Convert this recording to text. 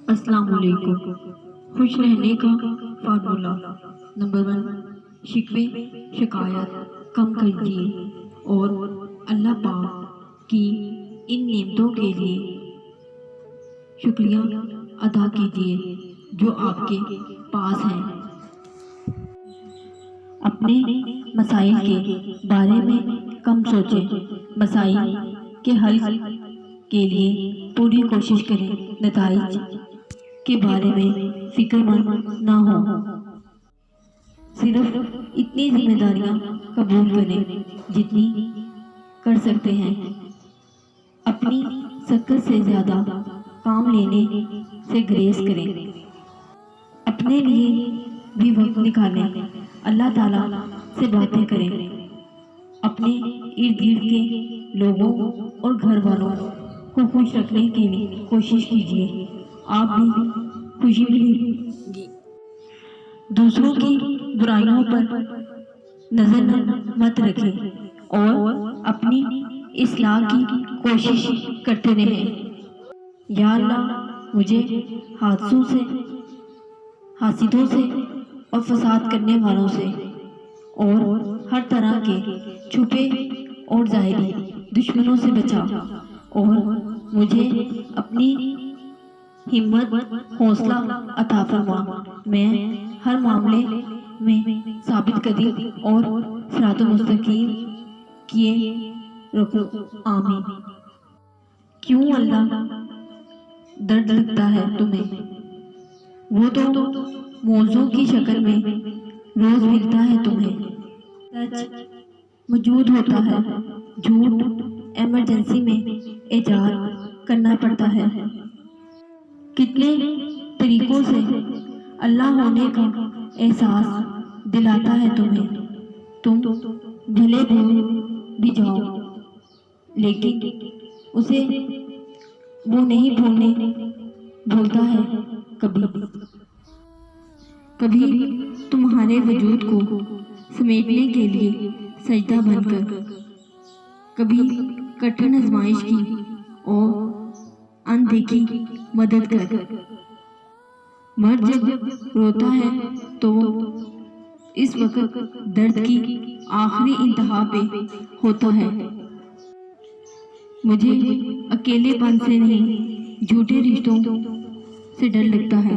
السلام علیکم۔ خوش رہنے کا فارمولہ نمبر 1، شکوے شکایت کم کیجیے اور اللہ پاک کی ان نعمتوں کے لیے شکریہ ادا کیجیے جو آپ کے پاس ہیں۔ اپنے مسائل کے بارے میں کم سوچیں، مسائل کے حل کے لیے پوری کوشش کریں، نتائج کے بارے میں فکر مند نہ ہوں۔ صرف اتنی ذمہ داریاں قبول کریں جتنی کر سکتے ہیں۔ اپنی سکت سے زیادہ کام لینے سے گریز کریں۔ اپنے لیے بھی وقت نکالیں، اللہ تعالیٰ سے باتیں کریں۔ اپنے ارد گرد کے لوگوں اور گھر والوں کو خوش رکھنے کے لیے کوشش کیجیے، آپ بھی خوشی ملے گی۔ دوسروں کی برائیوں پر نظر مت رکھیں اور اپنی اصلاح کی کوشش کرتے رہیں۔ یا اللہ، مجھے حاسدوں سے اور فساد کرنے والوں سے اور ہر طرح کے چھپے اور ظاہری دشمنوں سے بچا، اور مجھے اپنی ہمت حوصلہ عطا فرما۔ میں ہر معاملے میں ثابت قدم اور صراط مستقیم کیے رکھوں، آمین۔ کیوں اللہ درد لگتا ہے تمہیں؟ وہ تو موضوع کی شکل میں روز ملتا ہے تمہیں۔ سچ موجود ہوتا ہے، جھوٹ ایمرجنسی میں ایجاد کرنا پڑتا ہے۔ کتنے طریقوں سے اللہ ہونے کا احساس دلاتا ہے تمہیں، تم بھلے بھول بھی جاؤ لیکن اسے وہ نہیں بھولتا ہے کبھی تمہارے وجود کو سمیٹنے کے لیے سجدہ بن کر، کبھی کٹھن آزمائش کی اور اندیکھی مدد کر۔ مرد جب روتا ہے تو اس وقت درد کی آخری انتہا پہ ہوتا ہے۔ مجھے اکیلے پن سے نہیں، جھوٹے رشتوں سے ڈر لگتا ہے۔